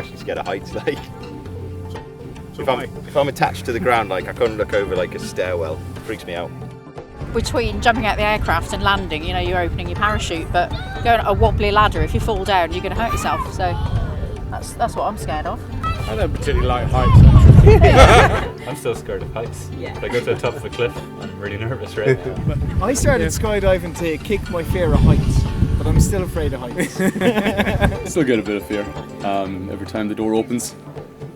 actually scared of heights. Like, if I'm attached to the ground, like I couldn't look over like a stairwell. It freaks me out. Between jumping out the aircraft and landing, you know, you're opening your parachute, but going a wobbly ladder, if you fall down, you're going to hurt yourself. So that's what I'm scared of. I don't particularly like heights, actually. I'm still scared of heights. Yeah. If I go to the top of a cliff, I'm really nervous right now. I started skydiving to kick my fear of heights, but I'm still afraid of heights. Still get a bit of fear every time the door opens,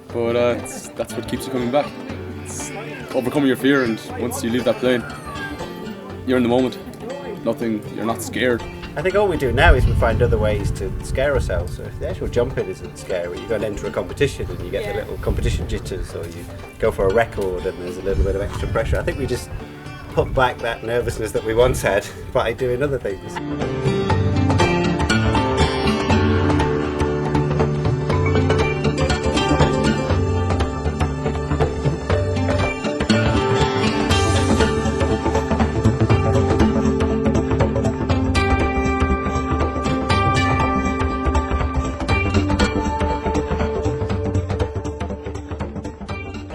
but that's what keeps you coming back. It's overcoming your fear, and once you leave that plane, you're in the moment. You're not scared. I think all we do now is we find other ways to scare ourselves. So if the actual jumping isn't scary, you go and enter a competition and you get the little competition jitters, or you go for a record and there's a little bit of extra pressure. I think we just put back that nervousness that we once had by doing other things.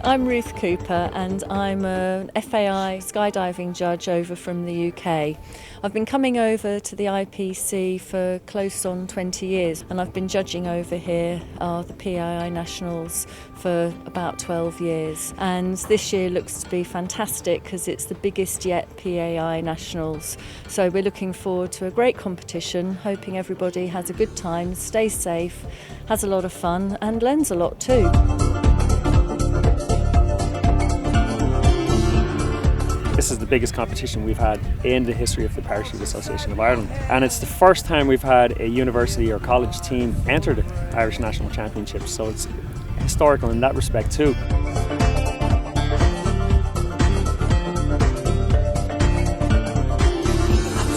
I'm Ruth Cooper and I'm an FAI skydiving judge over from the UK. I've been coming over to the IPC for close on 20 years and I've been judging over here the PAI Nationals for about 12 years. And this year looks to be fantastic because it's the biggest yet PAI Nationals. So we're looking forward to a great competition, hoping everybody has a good time, stays safe, has a lot of fun and learns a lot too. This is the biggest competition we've had in the history of the Parachute Association of Ireland, and it's the first time we've had a university or college team enter the Irish National Championships, so it's historical in that respect too. I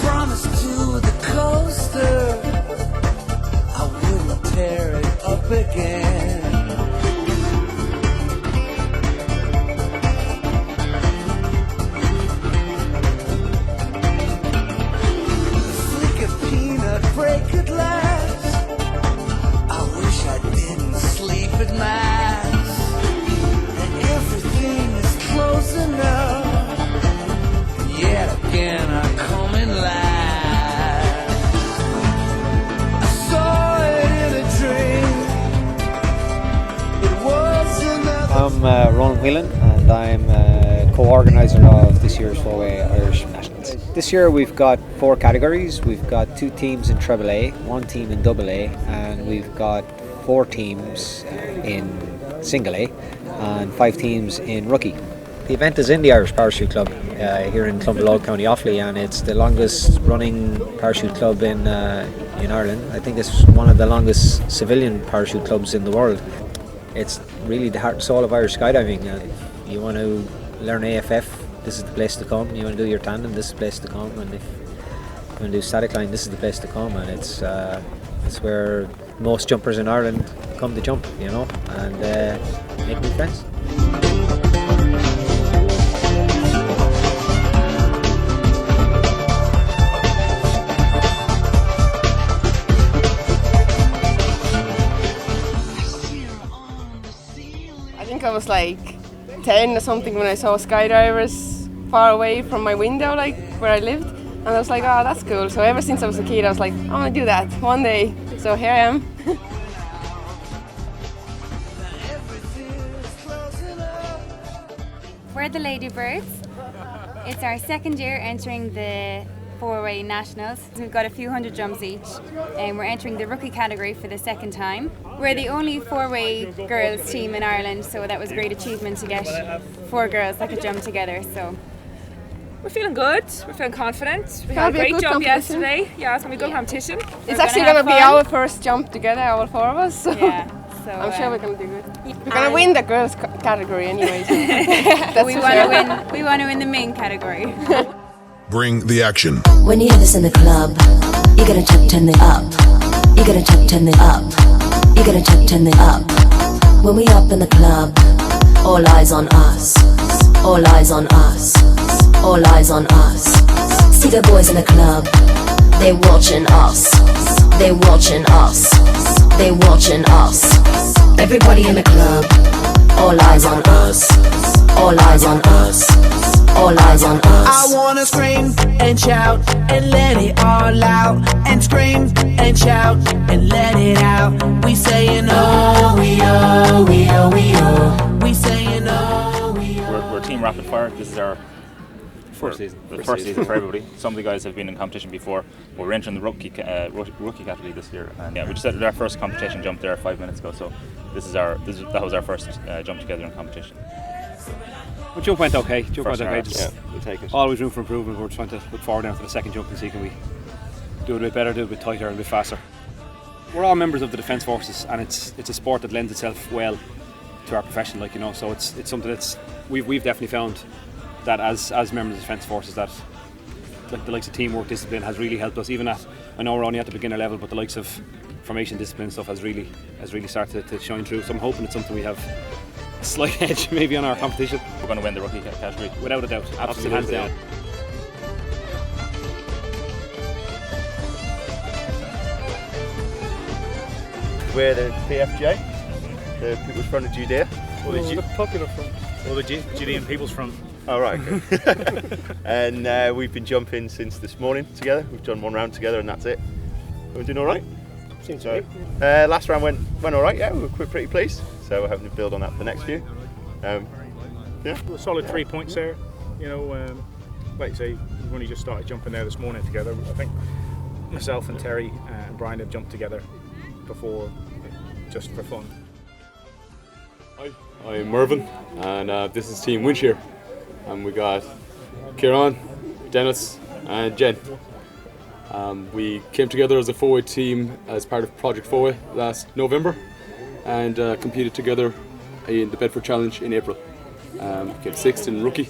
promised to the coaster I wouldn't tear it up again. Break at last. I wish I didn't sleep at mass. And everything is close enough. And yet again I come in last. I saw it in a dream. It was another. I'm Ron Whelan and I'm co-organiser of this year's 4-way Irish Nationals. This year we've got 4 categories. We've got 2 teams in AAA, 1 team in AA, and we've got 4 teams in Single A and 5 teams in Rookie. The event is in the Irish Parachute Club here in Clonbullogue, County Offaly, and it's the longest running parachute club in Ireland. I think it's one of the longest civilian parachute clubs in the world. It's really the heart and soul of Irish skydiving. You want to learn AFF, this is the place to come. You want to do your tandem, this is the place to come. And if you want to do static line, this is the place to come. And it's where most jumpers in Ireland come to jump, you know, and make new friends. I think I was like 10 or something when I saw skydivers far away from my window, like where I lived, and I was like, oh, that's cool. So ever since I was a kid I was like, I want to do that one day, so here I am. We're the Ladybirds. It's our second year entering the 4-way nationals. We've got a few hundred jumps each, and we're entering the rookie category for the second time. We're the only 4-way girls team in Ireland, so that was a great achievement to get 4 girls that could jump together. So we're feeling good, we're feeling confident. We had a great jump yesterday. Yeah, it's going to be a good competition. It's actually going to be our first jump together, all 4 of us. So. Yeah. So, I'm sure we're going to do good. We're going to win the girls category anyway. So. we want to win the main category. Bring the action. When you hear this in the club, you gotta turn it up. You gotta turn it up. You gotta turn it up. When we up in the club, all eyes on us. All eyes on us. All eyes on us. See the boys in the club, they watching us. They watching us. they watching us. Everybody in the club, all eyes on us. All eyes on us. All eyes on us. I wanna scream and shout and let it all out. And scream and shout and let it out. We saying oh, we oh, we oh, we oh. We saying oh, we oh. We're Team Rapid Fire. This is our first season for everybody. Some of the guys have been in competition before, but we're entering the rookie category this year. And yeah, we just did our first competition jump there 5 minutes ago. So that was our first jump together in competition. The jump went okay. We'll take it. Always room for improvement. We're trying to look forward now to the second jump and see can we do it a bit better, do it a bit tighter and a bit faster. We're all members of the Defence Forces, and it's a sport that lends itself well to our profession, like, you know. So it's something that's we've definitely found that as members of the Defence Forces that like the likes of teamwork discipline has really helped us. Even at, I know we're only at the beginner level, but the likes of formation discipline stuff has really started to shine through. So I'm hoping it's something we have a slight edge maybe on our competition. We're going to win the rookie category without a doubt. Absolutely, hands down. We're the PFJ, the People's Front of Judea. Or the Popular Front. Or the Judean People's Front. Oh, right, okay. And we've been jumping since this morning together. We've done one round together and that's it. We're doing all right. Seems so. Last round went all right, yeah, we're pretty pleased. So we're hoping to build on that for the next few. Yeah. A solid 3 points there. You know, like you say, we've only just started jumping there this morning together. I think myself and Terry and Brian have jumped together before, just for fun. Hi, I'm Mervyn, and this is Team Winshire. And we got Kieran, Dennis, and Jen. We came together as a 4-way team as part of Project 4-way last November, and competed together in the Bedford Challenge in April. We came 6th in rookie,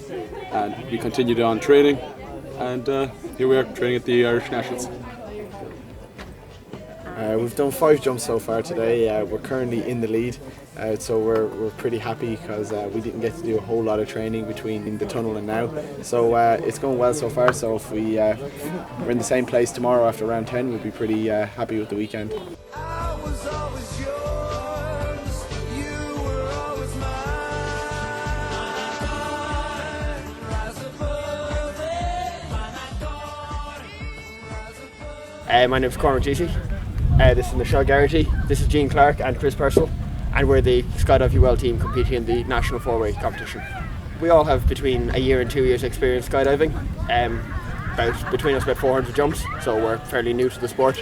and we continued on training, and here we are training at the Irish Nationals. We've done 5 jumps so far today. We're currently in the lead, so we're pretty happy because we didn't get to do a whole lot of training between the tunnel and now. So it's going well so far. So if we're in the same place tomorrow after round 10, we'll be pretty happy with the weekend. My name is Cormac Gigi. This is Michelle Garrity. This is Jean Clark and Chris Purcell, and we're the Skydive UL team competing in the national 4-way competition. We all have between a year and 2 years experience skydiving. Between us about 400 jumps, so we're fairly new to the sport.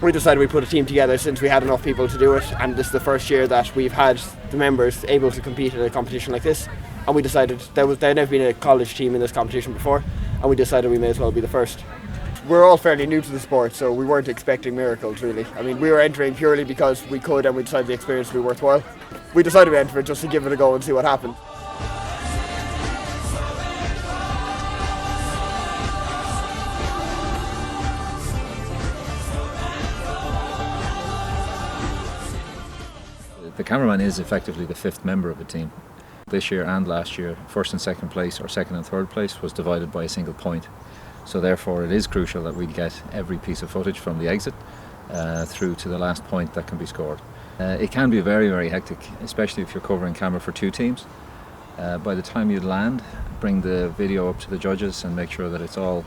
We decided we'd put a team together since we had enough people to do it, and this is the first year that we've had the members able to compete at a competition like this. And we decided there had never been a college team in this competition before, and we decided we may as well be the first. We're all fairly new to the sport, so we weren't expecting miracles really. I mean, we were entering purely because we could, and we decided the experience would be worthwhile. We decided to enter it just to give it a go and see what happened. The cameraman is effectively the 5th member of a team. This year and last year, 1st and 2nd place or 2nd and 3rd place was divided by a single point. So therefore it is crucial that we get every piece of footage from the exit through to the last point that can be scored. It can be very, very hectic, especially if you're covering camera for 2 teams. By the time you land, bring the video up to the judges and make sure that it's all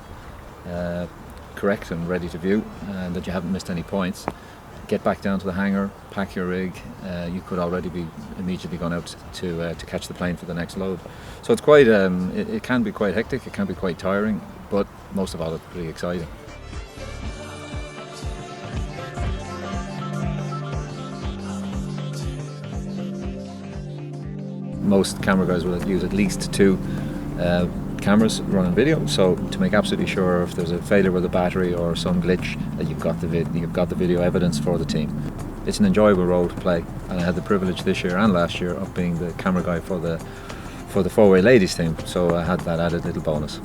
correct and ready to view and that you haven't missed any points. Get back down to the hangar, pack your rig. You could already be immediately gone out to catch the plane for the next load. So it's quite, it can be quite hectic, it can be quite tiring, but most of all it's pretty exciting. Most camera guys will use at least 2 cameras running video, so to make absolutely sure if there's a failure with a battery or some glitch that you've got the video evidence for the team. It's an enjoyable role to play, and I had the privilege this year and last year of being the camera guy for the 4-way ladies team, so I had that added little bonus.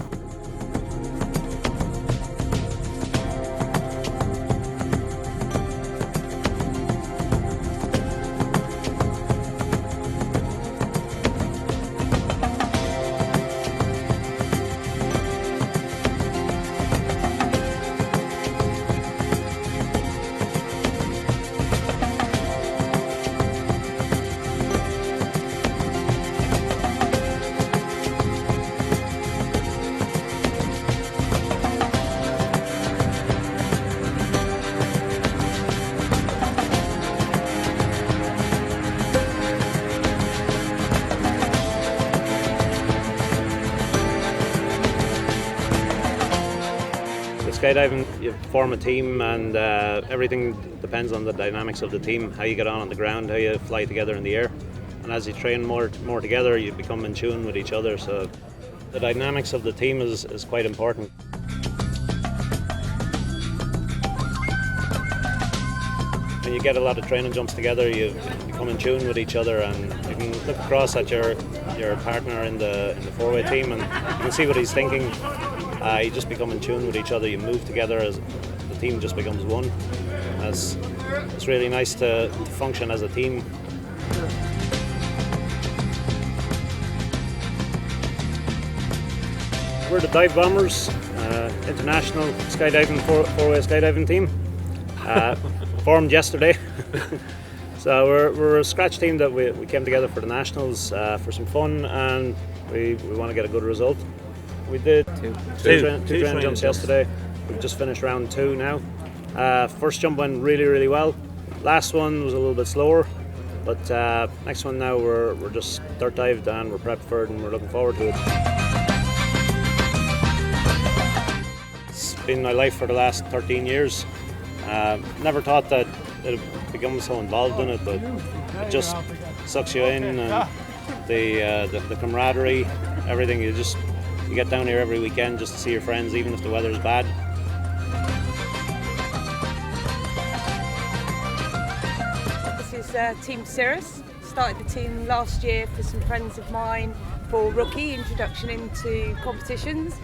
skydiving, you form a team, and everything depends on the dynamics of the team, how you get on the ground, how you fly together in the air. And as you train more together, you become in tune with each other. So the dynamics of the team is quite important. When you get a lot of training jumps together, you become in tune with each other, and you can look across at your partner in the four-way team, and you can see what he's thinking. You just become in tune with each other. You move together as the team just becomes one. It's really nice to function as a team. We're the Dive Bombers, international skydiving four-way skydiving team. Formed yesterday. So we're a scratch team that we came together for the nationals for some fun, and we want to get a good result. We did two training jumps yesterday. We've just finished round 2 now. First jump went really well. Last one was a little bit slower, but next one now we're just dirt dived and we're prepped for it, and we're looking forward to it. It's been my life for the last 13 years. Never thought that it would become so involved in it, but it just sucks you in, and the camaraderie, everything. You get down here every weekend just to see your friends, even if the weather's bad. This is Team Cirrus. Started the team last year for some friends of mine for rookie introduction into competitions.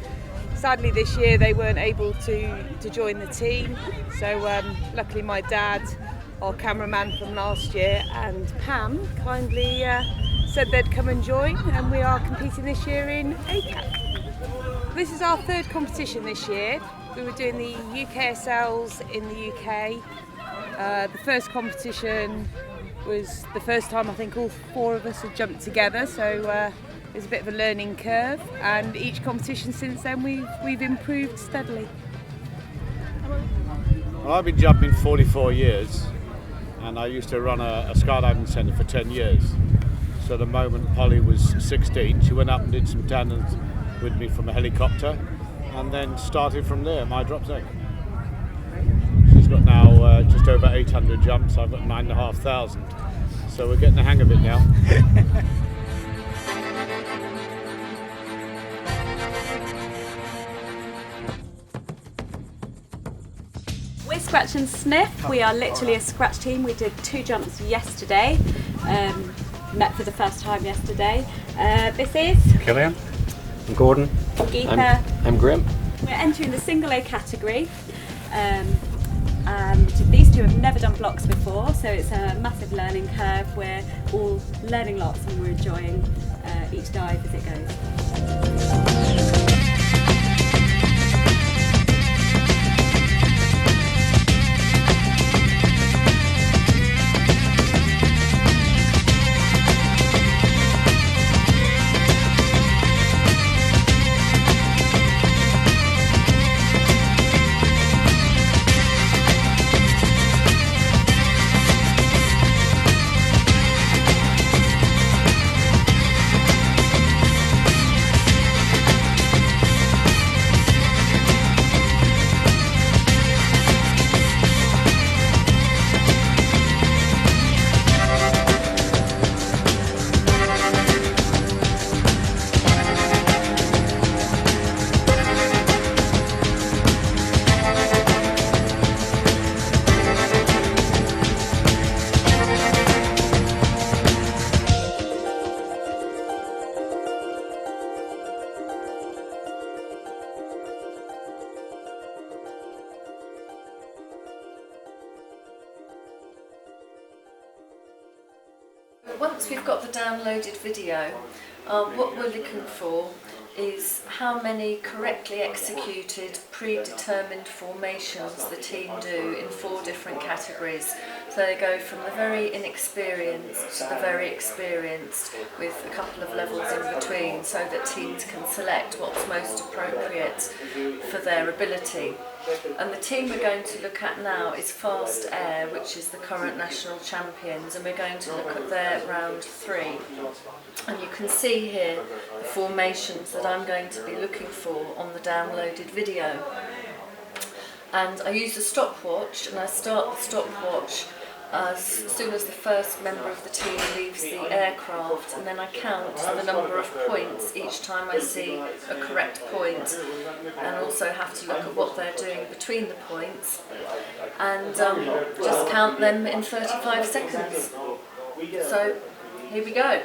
Sadly this year they weren't able to join the team, so luckily my dad, our cameraman from last year, and Pam kindly said they'd come and join, and we are competing this year in ACAC. This is our 3rd competition this year. We were doing the UKSLs in the UK. The first competition was the first time I think all 4 of us had jumped together, so it was a bit of a learning curve, and each competition since then we've improved steadily. Well, I've been jumping 44 years, and I used to run a skydiving centre for 10 years. So the moment Polly was 16, she went up and did some tandem with me from a helicopter, and then started from there, my drop zone. She's got now just over 800 jumps, I've got 9,500. So we're getting the hang of it now. We're Scratch and Sniff. We are literally a scratch team. We did 2 jumps yesterday. Met for the first time yesterday. This is Killian. I'm Gordon. Geetha. I'm Grim. We're entering the single A category. And these 2 have never done blocks before, so it's a massive learning curve. We're all learning lots, and we're enjoying each dive as it goes. Once we've got the downloaded video, what we're looking for is how many correctly executed predetermined formations the team do in 4 different categories. So they go from the very inexperienced to the very experienced, with a couple of levels in between, so that teams can select what's most appropriate for their ability. And the team we're going to look at now is Fast Air, which is the current national champions, and we're going to look at their round 3. And you can see here the formations that I'm going to be looking for on the downloaded video. and I use a stopwatch, and I start the stopwatch as soon as the first member of the team leaves the aircraft, and then I count the number of points each time I see a correct point, and also have to look at what they're doing between the points, and just count them in 35 seconds. So here we go.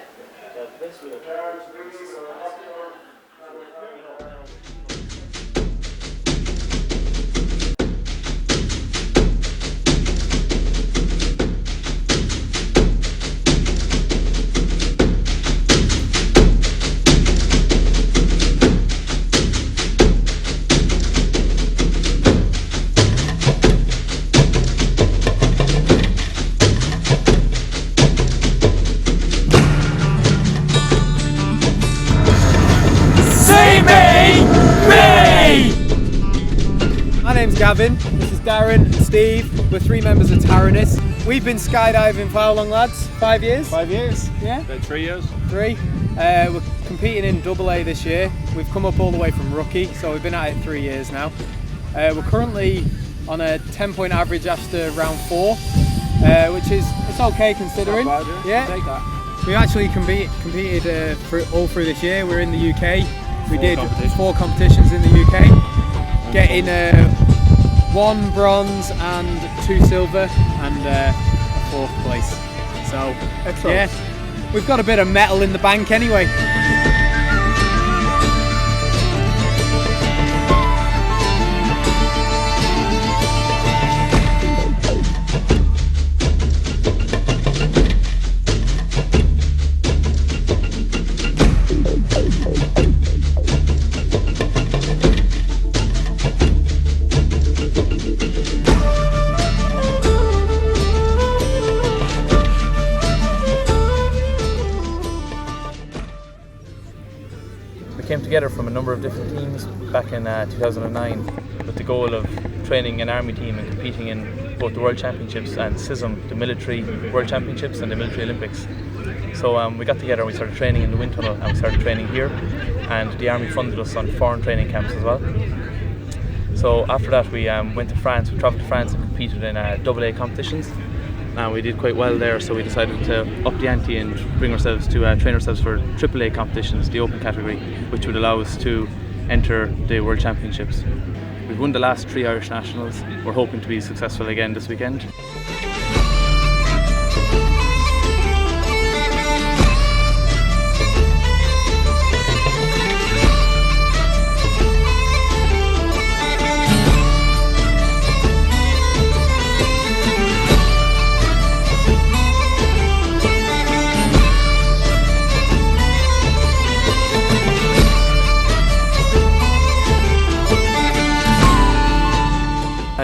My name's Gavin, this is Darren and Steve. We're 3 members of Taranis. We've been skydiving for how long, lads? 5 years? 5 years, yeah. About 3 years. 3. We're competing in AA this year. We've come up all the way from rookie, so we've been at it 3 years now. We're currently on a 10-point average after round 4, which is, it's okay considering. Not bad, yeah. Take that. We actually competed all through this year. We're in the UK. We did 4 competitions in the UK, getting 1 bronze and 2 silver and a 4th place. So excellent. Yeah, we've got a bit of metal in the bank anyway. We came together from a number of different teams back in 2009 with the goal of training an army team and competing in both the World Championships and CISM, the military World Championships and the military Olympics. So we got together and we started training in the wind tunnel, and we started training here, and the army funded us on foreign training camps as well. So after that we went to France, we travelled to France and competed in AA competitions. And we did quite well there, so we decided to up the ante and bring ourselves to train ourselves for AAA competitions, the open category, which would allow us to enter the World Championships. We've won the last 3 Irish Nationals. We're hoping to be successful again this weekend.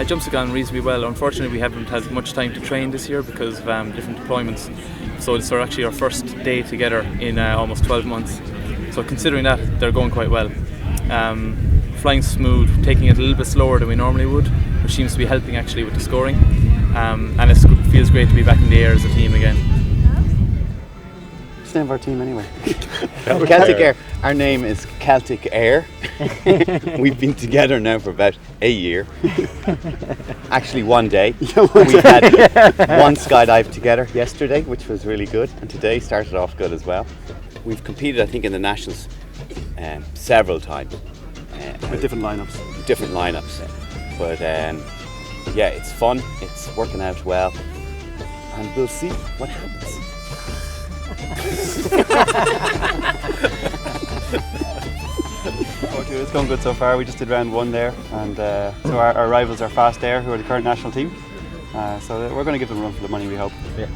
Jumps have gone reasonably well. Unfortunately, we haven't had much time to train this year because of different deployments. So it's actually our first day together in almost 12 months. So considering that, they're going quite well. Flying smooth, taking it a little bit slower than we normally would, which seems to be helping actually with the scoring. And it feels great to be back in the air as a team again. What's the name of our team anyway? Celtic Air. Our name is Celtic Air. We've been together now for about a year. Actually 1 day. We had 1 skydive together yesterday, which was really good, and today started off good as well. We've competed, I think, in the Nationals several times. With different lineups. Different lineups. But yeah, it's fun, it's working out well, and we'll see what happens. It's going good so far. We just did round 1 there, and so our rivals are Fast Air, who are the current national team. So we're going to give them a run for the money, we hope. Yeah.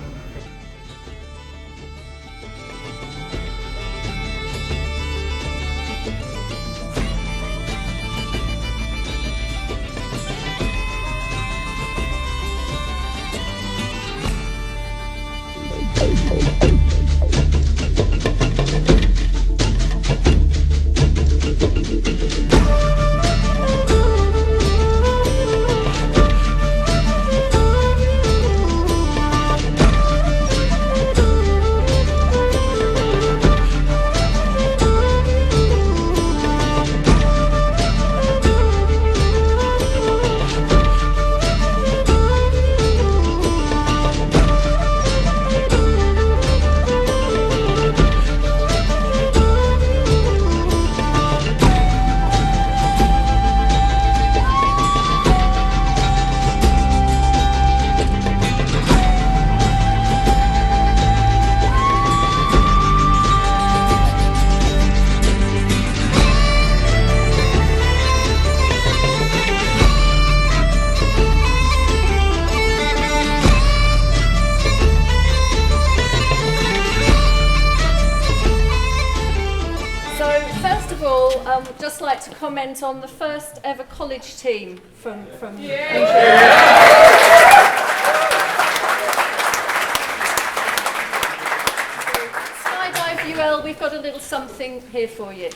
just like to comment on the first ever college team from Skydive UL, we've got a little something here for you.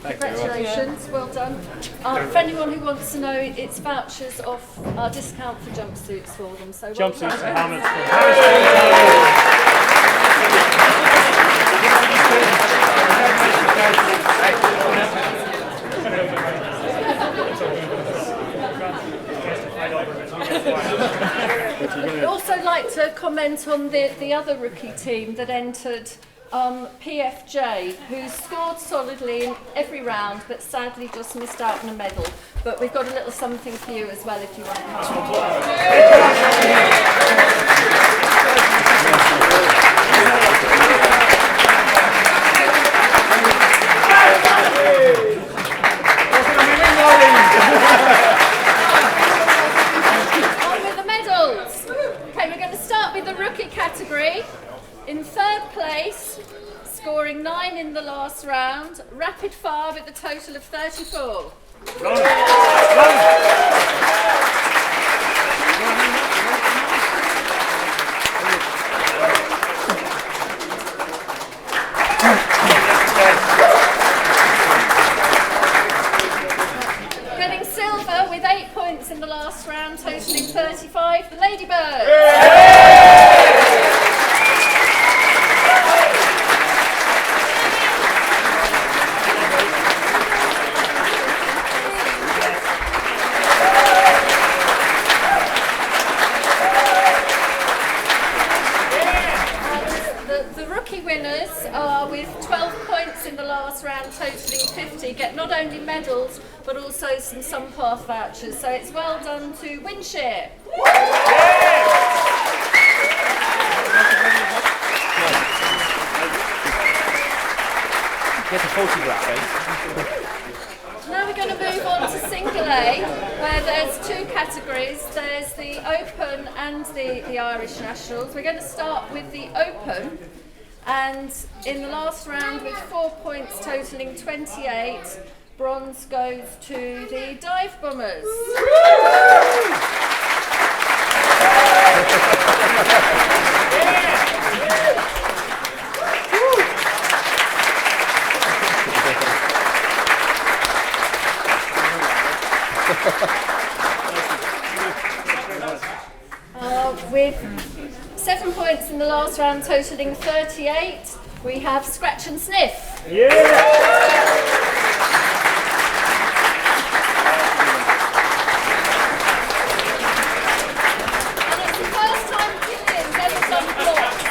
Congratulations, well done. For anyone who wants to know, it's vouchers off our discount for jumpsuits for them. So well Jumpsuits done. and helmets. I'd also like to comment on the other rookie team that entered, PFJ, who scored solidly in every round but sadly just missed out on a medal. But we've got a little something for you as well if you want to On with the medals. Okay, we're going to start with the rookie category. In third place, scoring 9 in the last round, rapid fire with a total of 34. Getting silver with 8 points in the last round, totaling 35, the Ladybirds. The rookie winners are with 12 points in the last round, totaling 50, get not only medals but also some Sunpath vouchers. So it's well done to Windshare. Get the photograph, eh? Now we're going to move on to single A, where there's 2 categories. There's the Open and the Irish Nationals. We're going to start with the Open, and in the last round with 4 points totaling 28, bronze goes to the Dive Bombers. With 7 points in the last round, totaling 38, we have Scratch and Sniff. Yeah! And it's the first time Gillian's ever done blocks.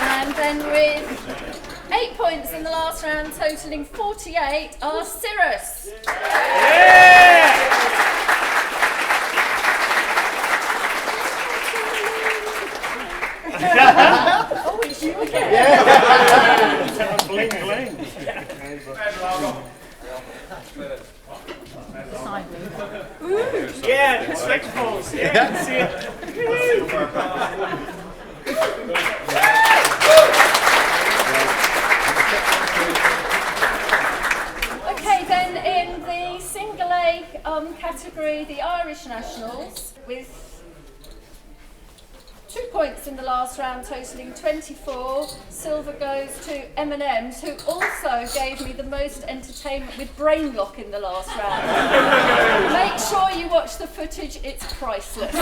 And then with 8 points in the last round, totaling 48, are Cirrus. Oh, it's you again. Yeah. Bling, bling. Yeah, spectacles. Yeah, you can see it. Okay, then in the single A category, the Irish Nationals, with 2 points in the last round, totaling 24. Silver goes to M&M's, who also gave me the most entertainment with brain lock in the last round. Make sure you watch the footage, it's priceless.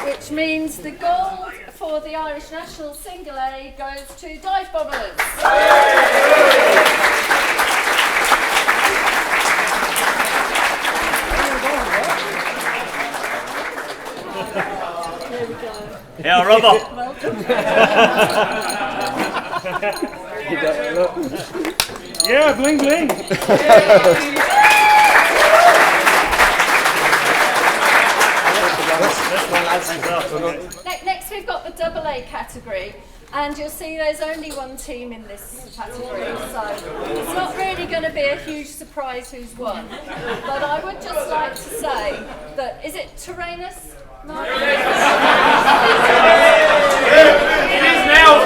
Which means the gold for the Irish National Single A goes to Dive Bombers. There we go. Yeah, Robbo. Yeah, bling bling. Next we've got the double A category, and you'll see there's only one team in this category, so it's not really going to be a huge surprise who's won. But I would just like to say that, is it Tyrannus? No. It is now.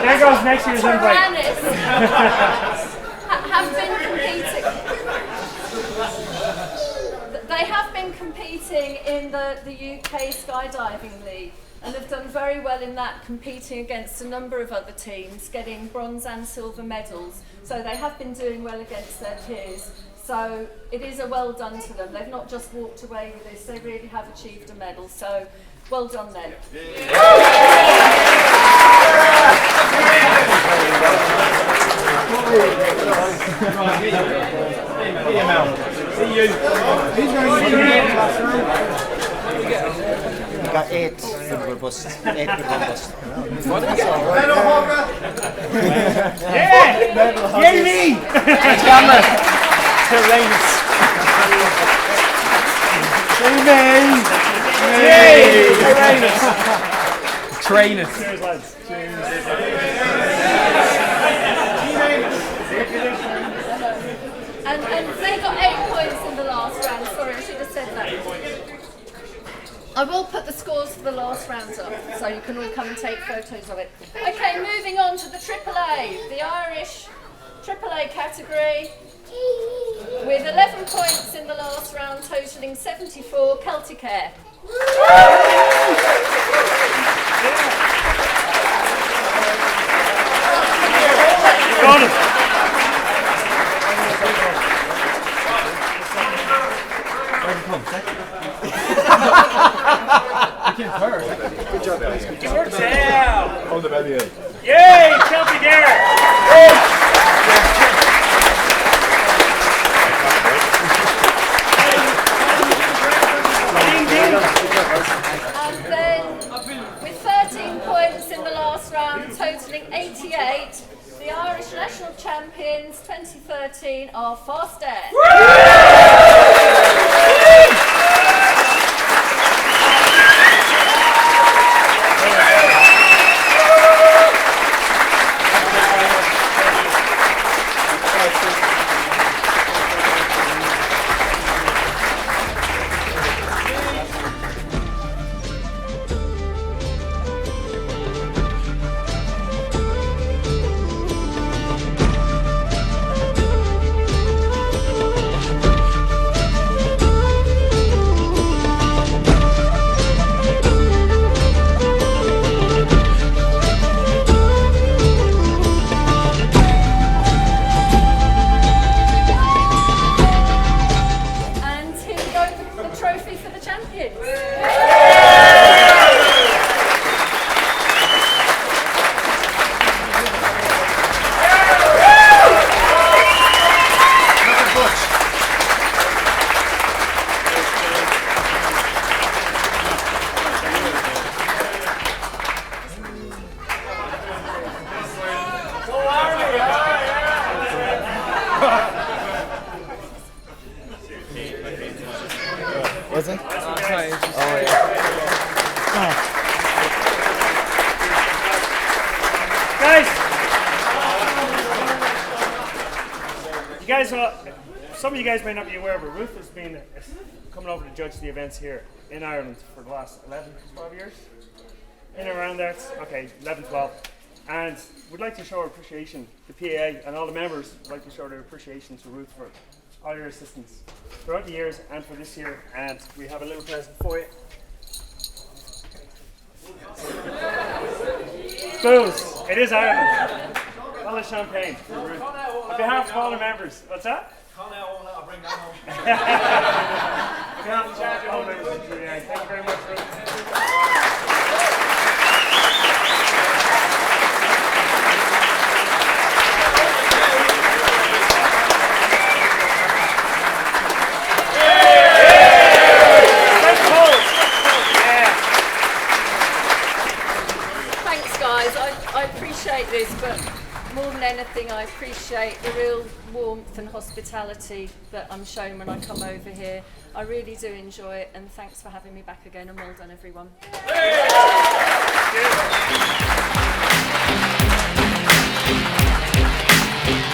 There goes next year's invite. Tyrannus have been competing. They have been competing in the UK Skydiving League and have done very well in that, competing against a number of other teams, getting bronze and silver medals. So they have been doing well against their peers. So it is a well done to them. They've not just walked away with this, they really have achieved a medal. So well done them. We got 8 silver busts, 8 with one bust. Yeah! Yay me! Tyrannus. Tyrannus. Cheers, lads. And they got 8 points in the last round. Sorry, I should have said that. I will put the scores for the last round up, so you can all come and take photos of it. Okay, moving on to the AAA, the Irish AAA category, with 11 points in the last round, totalling 74, Celtic Air. Got it. Good job, guys. Yeah! Hold the belly in. Yay! Celtic Air! And then, with 13 points in the last round, totalling 88, the Irish National Champions 2013 are Fast Air. Was it? Guys! You guys, some of you guys may not be aware, but Ruth has been coming over to judge the events here in Ireland for the last 11, 12 years. In and around that, okay, 11, 12. And we'd like to show our appreciation, the PAA and all the members would like to show their appreciation to Ruth for all your assistance throughout the years and for this year. And we have a little present for you. Booze, it is Ireland. All the champagne for Ruth. On behalf of all the members, what's that? On behalf of all the members of the PAA, thank you very much, Ruth. anything, I appreciate the real warmth and hospitality that I'm shown when I come over here. I really do enjoy it, and thanks for having me back again, and well done everyone. Yeah.